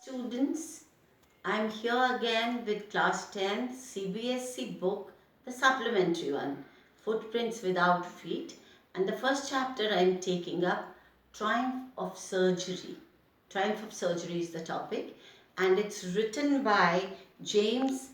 Students, I'm here again with class 10 CBSE book, the supplementary one, Footprints Without Feet, and the first chapter I'm taking up, Triumph of Surgery. Triumph of Surgery is the topic, and it's written by James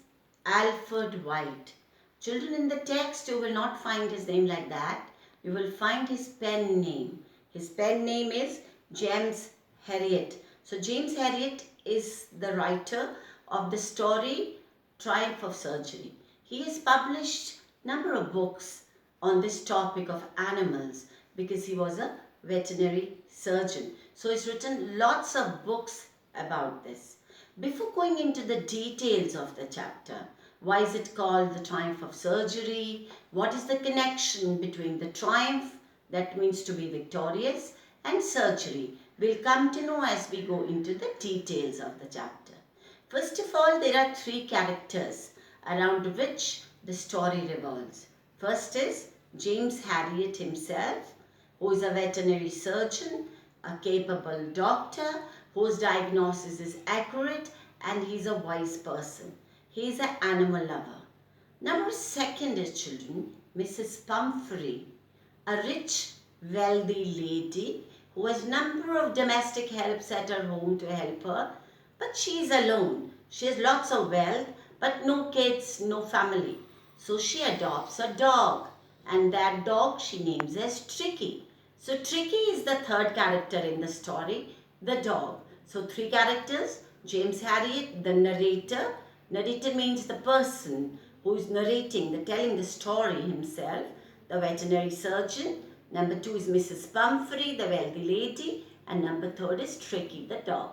Alfred White. Children, in the text you will not find his name like that. You will find his pen name. His pen name is James Herriot. So James Herriot is the writer of the story Triumph of Surgery. He has published number of books on this topic of animals because he was a veterinary surgeon. So he's written lots of books about this. Before going into the details of the chapter, why is it called the Triumph of Surgery? What is the connection between the triumph, that means to be victorious, and surgery? We'll come to know as we go into the details of the chapter. First of all, there are three characters around which the story revolves. First is James Herriot himself, who is a veterinary surgeon, a capable doctor, whose diagnosis is accurate, and he's a wise person. He is an animal lover. Number second is, children, Mrs. Pumphrey, a rich, wealthy lady who has number of domestic helps at her home to help her, but she is alone. She has lots of wealth, but no kids, no family. So she adopts a dog, and that dog she names as Tricky. So Tricky is the third character in the story, the dog. So three characters, James Herriot, the narrator. Narrator means the person who is narrating, telling the story himself, the veterinary surgeon. Number two is Mrs. Pumphrey, the wealthy lady. And number third is Tricky, the dog.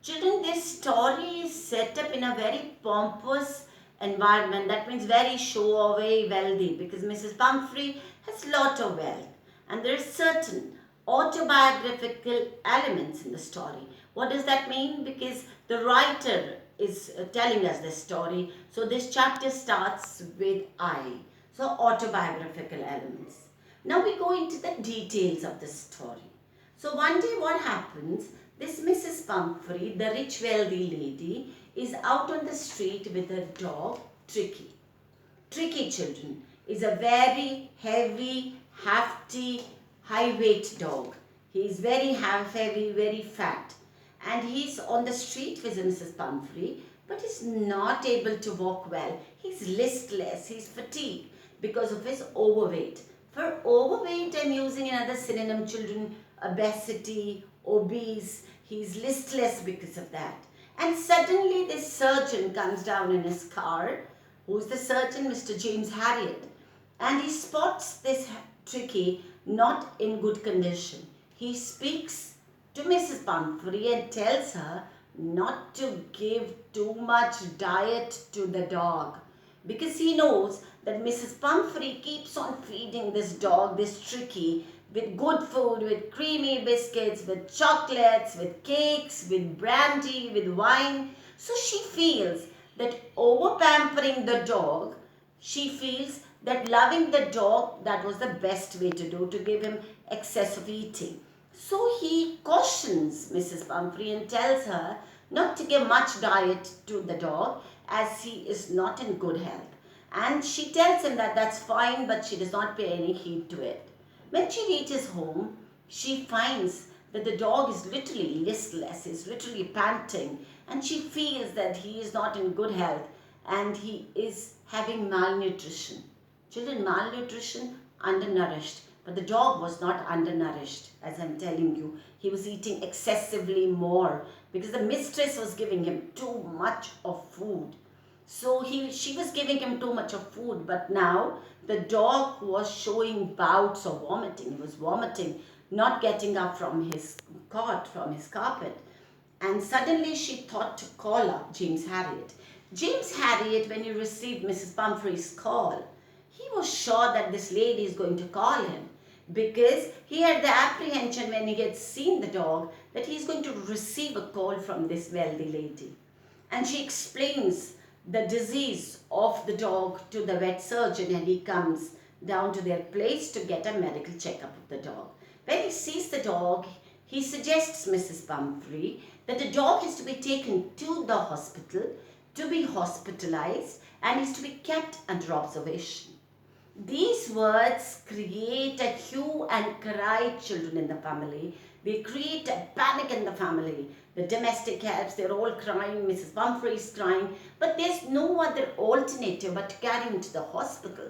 Children, this story is set up in a very pompous environment. That means very show or very wealthy, because Mrs. Pumphrey has lot of wealth. And there is certain autobiographical elements in the story. What does that mean? Because the writer is telling us this story. So this chapter starts with I. So autobiographical elements. Now we go into the details of the story. So one day what happens, this Mrs. Pumphrey, the rich wealthy lady, is out on the street with her dog, Tricky. Tricky, children, is a very heavy, hefty, high weight dog. He is very heavy, very fat. And he's on the street with Mrs. Pumphrey, but he's not able to walk well. He's listless, he's fatigued because of his overweight. For overweight, I'm using another synonym, children, obesity, obese. He's listless because of that. And suddenly this surgeon comes down in his car. Who's the surgeon? Mr. James Herriot. And he spots this Tricky not in good condition. He speaks to Mrs. Pumphrey and tells her not to give too much diet to the dog, because he knows that Mrs. Pumphrey keeps on feeding this dog, this Tricky, with good food, with creamy biscuits, with chocolates, with cakes, with brandy, with wine. So she feels that over pampering the dog, she feels that loving the dog, that was the best way to do, to give him excess of eating. So he cautions Mrs. Pumphrey and tells her not to give much diet to the dog as he is not in good health. And she tells him that that's fine, but she does not pay any heed to it. When she reaches home, she finds that the dog is literally listless, is literally panting, and she feels that he is not in good health and he is having malnutrition. Children, malnutrition, undernourished. But the dog was not undernourished, as I'm telling you. He was eating excessively more because the mistress was giving him too much of food. So she was giving him too much of food, but now the dog was showing bouts of vomiting. He was vomiting, not getting up from his cot, from his carpet. And suddenly she thought to call up James Herriot. James Herriot, when he received Mrs. Pumphrey's call, he was sure that this lady is going to call him, because he had the apprehension when he had seen the dog that he is going to receive a call from this wealthy lady. And she explains the disease of the dog to the vet surgeon, and he comes down to their place to get a medical checkup of the dog. When he sees the dog, he suggests Mrs. Pumphrey that the dog is to be taken to the hospital, to be hospitalized, and is to be kept under observation. These words create a hue and cry, children in the family. They create a panic in the family. The domestic helps, they're all crying, Mrs. Pumphrey is crying, but there's no other alternative but to carry him to the hospital.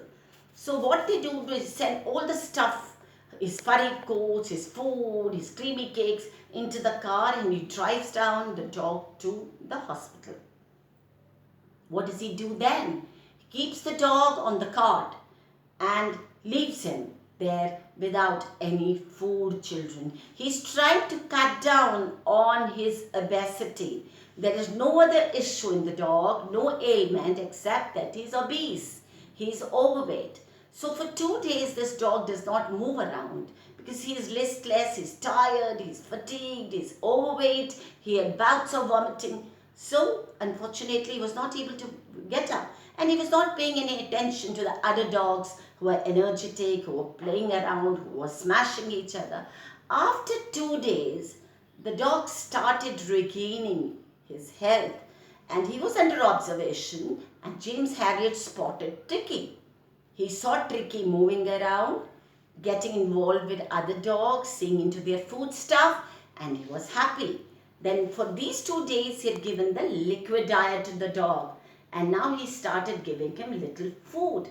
So what they do is send all the stuff, his furry coats, his food, his creamy cakes into the car, and he drives down the dog to the hospital. What does he do then? He keeps the dog on the cart and leaves him there without any food, children. He's trying to cut down on his obesity. There is no other issue in the dog, no ailment except that he's obese. He's overweight. So for 2 days, this dog does not move around because he is listless, he's tired, he's fatigued, he's overweight, he had bouts of vomiting. So unfortunately, he was not able to get up, and he was not paying any attention to the other dogs who were energetic, who were playing around, who were smashing each other. After 2 days, the dog started regaining his health, and he was under observation, and James Harriet spotted Tricky. He saw Tricky moving around, getting involved with other dogs, seeing into their food stuff, and he was happy. Then for these 2 days, he had given the liquid diet to the dog, and now he started giving him little food.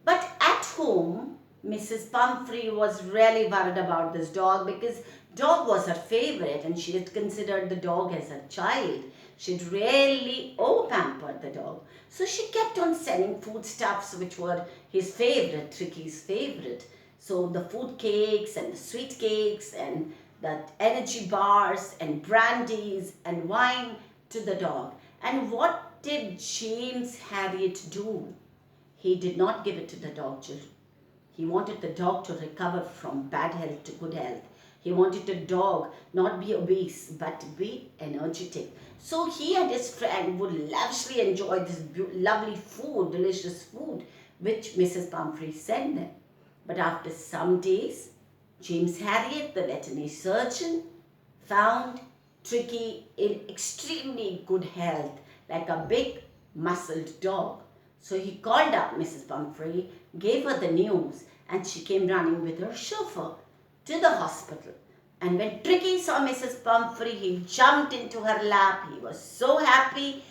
But at home, Mrs. Pumphrey was really worried about this dog because dog was her favorite and she had considered the dog as her child. She'd really over-pampered the dog. So she kept on sending foodstuffs which were his favorite, Tricky's favorite. So the food cakes and the sweet cakes and the energy bars and brandies and wine to the dog. And what did James Harriet do? He did not give it to the dog, children. He wanted the dog to recover from bad health to good health. He wanted the dog not be obese but to be energetic. So he and his friend would lavishly enjoy this lovely food, delicious food, which Mrs. Pumphrey sent them. But after some days, James Harriet, the veterinary surgeon, found Tricky in extremely good health, like a big muscled dog. So he called up Mrs. Pumphrey, gave her the news, and she came running with her chauffeur to the hospital. And when Tricky saw Mrs. Pumphrey, he jumped into her lap. He was so happy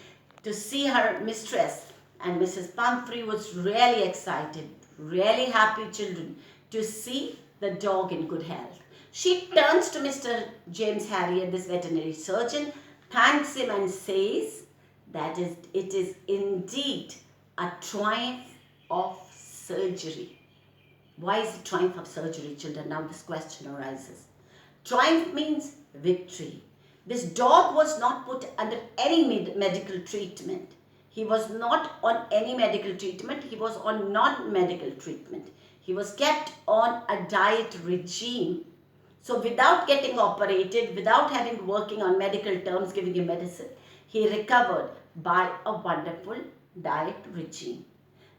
to see her mistress. And Mrs. Pumphrey was really excited, really happy, children, to see the dog in good health. She turns to Mr. James Harriet, this veterinary surgeon, thanks him and says that it is indeed a triumph of surgery. Why is it triumph of surgery, children? Now this question arises. Triumph means victory. This dog was not put under any medical treatment. He was not on any medical treatment. He was on non-medical treatment. He was kept on a diet regime. So without getting operated, without having working on medical terms, giving him medicine, he recovered by a wonderful diet regime.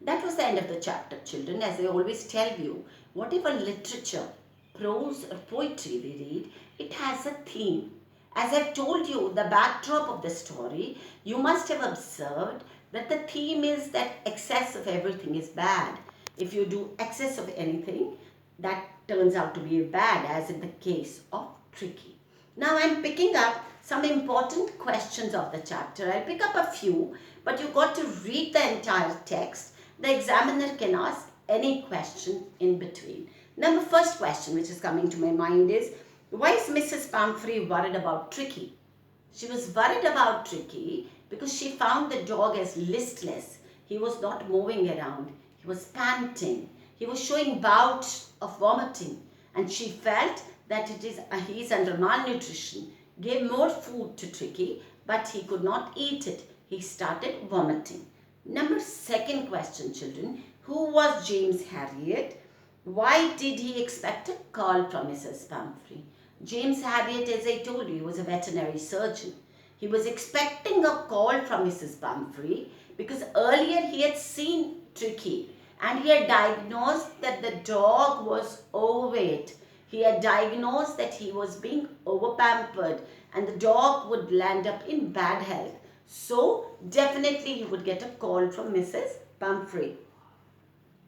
That was the end of the chapter, children. As I always tell you, whatever literature, prose or poetry we read, it has a theme. As I've told you, the backdrop of the story, you must have observed that the theme is that excess of everything is bad. If you do excess of anything, that turns out to be bad, as in the case of Tricky. Now I'm picking up some important questions of the chapter. I'll pick up a few, but you've got to read the entire text. The examiner can ask any question in between. Now the first question which is coming to my mind is, why is Mrs. Pumphrey worried about Tricky? She was worried about Tricky because she found the dog as listless. He was not moving around. He was panting. He was showing bouts of vomiting. And she felt that he's under malnutrition. Gave more food to Tricky, but he could not eat it. He started vomiting. Second question, children. Who was James Harriet? Why did he expect a call from Mrs. Pumphrey? James Harriet, as I told you, was a veterinary surgeon. He was expecting a call from Mrs. Pumphrey because earlier he had seen Tricky and he had diagnosed that the dog was overweight. He had diagnosed that he was being over-pampered and the dog would land up in bad health. So definitely he would get a call from Mrs. Pumphrey.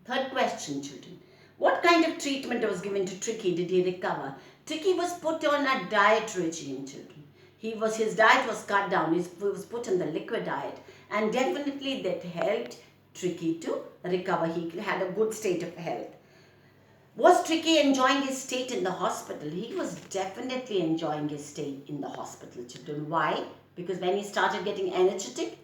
Third question, children. What kind of treatment was given to Tricky? Did he recover? Tricky was put on a diet regime, children. His diet was cut down. He was put on the liquid diet, and definitely that helped Tricky to recover. He had a good state of health. Was Tricky enjoying his stay in the hospital? He was definitely enjoying his stay in the hospital, children. Why? Because when he started getting energetic,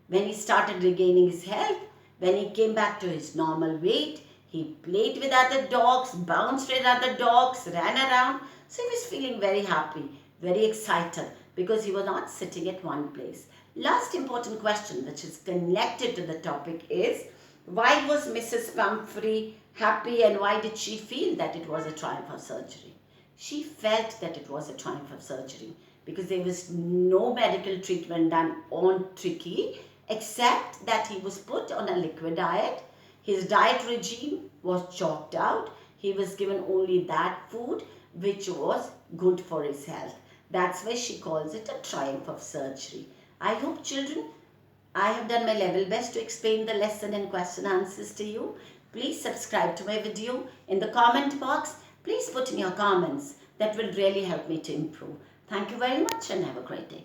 when he started regaining his health, when he came back to his normal weight, he played with other dogs, bounced with other dogs, ran around. So he was feeling very happy, very excited because he was not sitting at one place. Last important question, which is connected to the topic, is why was Mrs. Pumphrey happy and why did she feel that it was a triumph of surgery? She felt that it was a triumph of surgery because there was no medical treatment done on Tricky except that he was put on a liquid diet. His diet regime was chalked out. He was given only that food which was good for his health. That's why she calls it a triumph of surgery. I hope, children, I have done my level best to explain the lesson and question answers to you. Please subscribe to my video. In the comment box, please put in your comments. That will really help me to improve. Thank you very much and have a great day.